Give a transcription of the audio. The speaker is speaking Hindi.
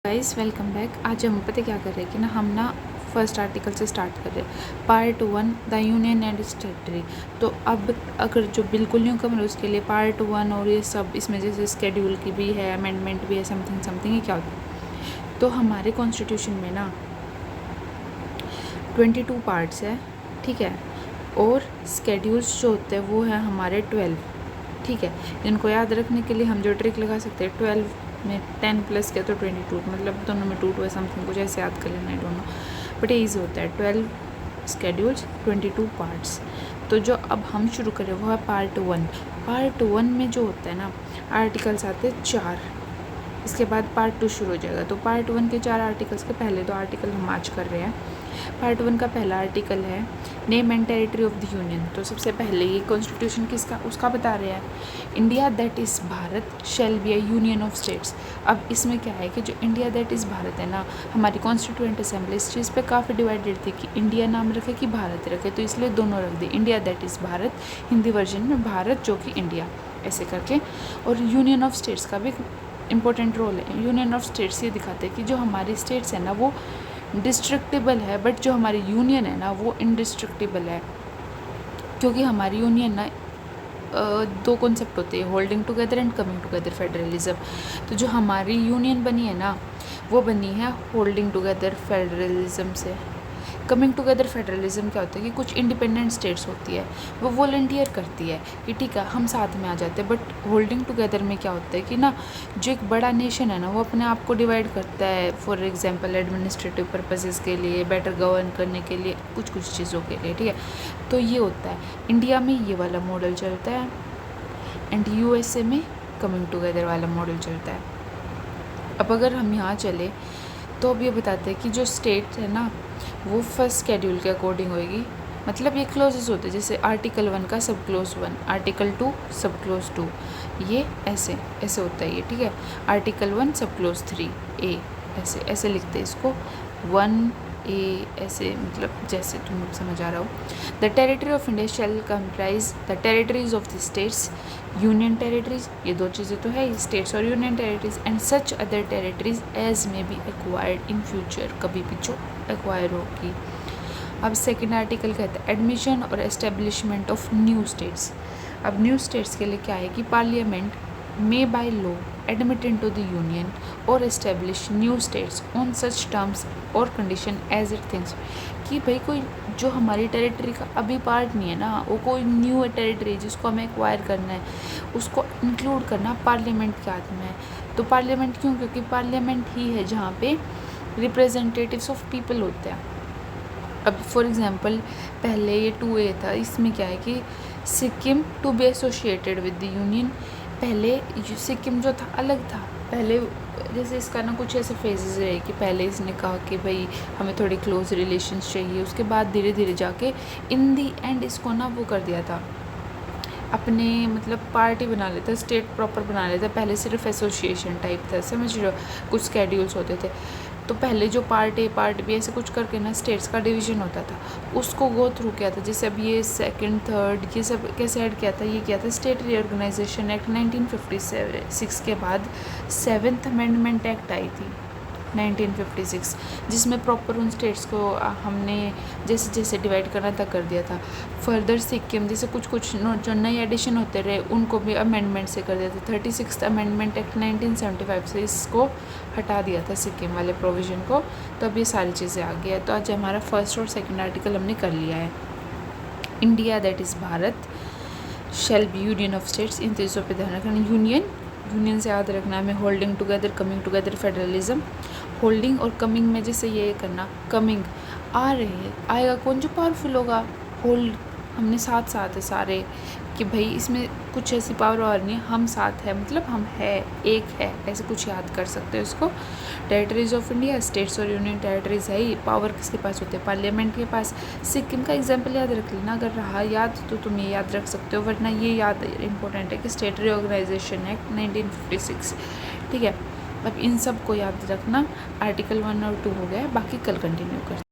Guys welcome back. आज हम पता क्या कर रहे हैं कि ना हम फर्स्ट आर्टिकल से स्टार्ट कर रहे हैं। Part 1 the union and it's territory. तो अब अगर जो बिल्कुल न्यू कमर उसके लिए पार्ट 1 और ये सब इसमें जैसे स्केड्यूल की भी है, अमेंडमेंट भी है, समथिंग समथिंग, ये क्या होता है। तो हमारे कॉन्स्टिट्यूशन में ना 22 पार्ट्स है, ठीक है, और स्केड्यूल्स जो होते हैं वो है हमारे 12, ठीक है। इनको याद रखने के लिए हम जो ट्रिक लगा सकते हैं, 12 में 10 प्लस किया तो 22, मतलब दोनों में 2 है समथिंग, कुछ ऐसे याद कर लेना, आई डोंट नो, बट ये ईजी होता है। 12 स्केड्यूल्स, 22 पार्ट्स। तो जो अब हम शुरू करें वो है पार्ट 1। पार्ट 1 में जो होता है ना, आर्टिकल्स आते हैं 4, इसके बाद पार्ट 2 शुरू हो जाएगा। तो पार्ट 1 के 4 आर्टिकल्स के पहले 2 आर्टिकल हम आज कर रहे हैं। पार्ट 1 का पहला आर्टिकल है name and territory of the union. तो सबसे पहले ये कॉन्स्टिट्यूशन किसका उसका बता रहे हैं, India that is Bharat shall be a union of states. अब इसमें क्या है कि जो इंडिया दैट इज़ भारत है ना, हमारी कॉन्स्टिट्यूएंट असेंबली इस चीज़ पे काफ़ी डिवाइडेड थी कि इंडिया नाम रखे कि भारत रखे, तो इसलिए दोनों रख दी, India that is Bharat, Hindi version में भारत जो कि इंडिया, ऐसे करके। और यूनियन ऑफ स्टेट्स का भी इम्पोर्टेंट रोल है। यूनियन ऑफ स्टेट्स ये दिखाते हैं कि जो हमारी स्टेट्स है ना वो डिस्ट्रक्टिबल है, बट जो हमारी यूनियन है ना वो इनडिस्ट्रक्टिबल है, क्योंकि हमारी यूनियन ना दो कॉन्सेप्ट होते हैं, holding together and coming together federalism. तो जो हमारी यूनियन बनी है ना वो बनी है होल्डिंग टुगेदर फेडरलिज्म से। कमिंग टुगेदर फेडरलिज्म क्या होता है कि कुछ इंडिपेंडेंट स्टेट्स होती है वो वॉलंटियर करती है कि ठीक है हम साथ में आ जाते हैं, बट होल्डिंग टुगेदर में क्या होता है कि ना जो एक बड़ा नेशन है ना वो अपने आप को डिवाइड करता है, फॉर एग्जांपल एडमिनिस्ट्रेटिव पर्पसेस के लिए, बेटर गवर्न करने के लिए, कुछ कुछ चीज़ों के लिए, ठीक है। तो ये होता है, इंडिया में ये वाला मॉडल चलता है एंड यूएसए में कमिंग टुगेदर वाला मॉडल चलता है। अब अगर हम यहाँ चले तो अब ये बताते हैं कि जो स्टेट है ना वो फर्स्ट शेड्यूल के अकॉर्डिंग होएगी, मतलब ये क्लोजेस होते हैं, जैसे आर्टिकल 1 का सब क्लोज 1, आर्टिकल 2 सब क्लोज 2, ये ऐसे ऐसे होता है ये, ठीक है। आर्टिकल 1 सब क्लोज 3 ए, ऐसे ऐसे लिखते हैं इसको, 1 ए ऐसे, मतलब जैसे तुम समझ आ रहा हो। The territory of India shall comprise the territories of the states, union territories, ये दो चीज़ें तो है, स्टेट्स और union territories, and such other territories as may be acquired in future, कभी भी जो एक्वायर होगी। अब सेकेंड आर्टिकल कहता है एडमिशन और एस्टेब्लिशमेंट ऑफ न्यू स्टेट्स। अब न्यू स्टेट्स के लिए क्या है कि parliament may by law admit into the union और establish new states on such terms और कंडीशन एज इट थिंक्स, कि भाई कोई जो हमारी टेरिटरी का अभी पार्ट नहीं है ना, वो कोई न्यू टेरिटरी जिसको हमें एक्वायर करना है उसको इंक्लूड करना पार्लियामेंट के हाथ में है। तो पार्लियामेंट क्यों, क्योंकि पार्लियामेंट ही है जहाँ पे रिप्रेजेंटेटिव्स ऑफ पीपल होते हैं। अब फॉर एग्जांपल पहले ये 2A था, इसमें क्या है कि Sikkim to be associated with the union, पहले सिक्किम जो था अलग था, पहले जैसे इसका ना कुछ ऐसे फेजेस रहे कि पहले इसने कहा कि भाई हमें थोड़ी क्लोज रिलेशंस चाहिए, उसके बाद धीरे धीरे जाके इन दी एंड इसको ना वो कर दिया था अपने, मतलब पार्टी बना लेता, स्टेट प्रॉपर बना लेता। पहले सिर्फ एसोसिएशन टाइप था, समझ रहे हो, कुछ स्केड्यूल्स होते थे। तो पहले जो पार्ट ए पार्ट बी ऐसे कुछ करके ना स्टेट्स का डिवीजन होता था, उसको गो थ्रू किया था। जैसे अब ये सेकंड थर्ड ये सब कैसे ऐड किया था, ये किया था स्टेट रीऑर्गेनाइजेशन एक्ट 1956 के बाद 7th अमेंडमेंट एक्ट आई थी 1956, जिसमें प्रॉपर उन स्टेट्स को हमने जैसे जैसे डिवाइड करना था कर दिया था। फर्दर सिक्किम जैसे कुछ कुछ जो नए एडिशन होते रहे उनको भी अमेंडमेंट से कर दिया था। 36th अमेंडमेंट एक्ट 1975 से इसको हटा दिया था सिक्किम वाले प्रोविज़न को। तो अब ये सारी चीज़ें आ गई है। तो आज हमारा फर्स्ट और सेकेंड आर्टिकल हमने कर लिया है। India that is Bharat shall be union of states, इन चीज़ों पर ध्यान रखना। यूनियन से याद रखना हमें holding together coming together federalism. Holding और कमिंग में जैसे ये करना, कमिंग आ रही है, आएगा कौन, जो पावरफुल होगा। होल्ड हमने साथ साथ है सारे, कि भाई इसमें कुछ ऐसी पावर और नहीं है, हम साथ है मतलब हम है, एक है, ऐसे कुछ याद कर सकते हो इसको। टेरिटरीज ऑफ इंडिया, स्टेट्स और यूनियन टेरिटरीज है ही, पावर किसके पास होते हैं, पार्लियामेंट के पास। सिक्किम का एग्जाम्पल याद रख लेना, अगर रहा याद तो तुम ये याद रख सकते हो, वरना ये याद इंपॉर्टेंट है कि स्टेट रीऑर्गेनाइजेशन एक्ट 1956, ठीक है। अब इन सब को याद रखना। आर्टिकल 1 और 2 हो गया, बाकी कल कंटिन्यू कर।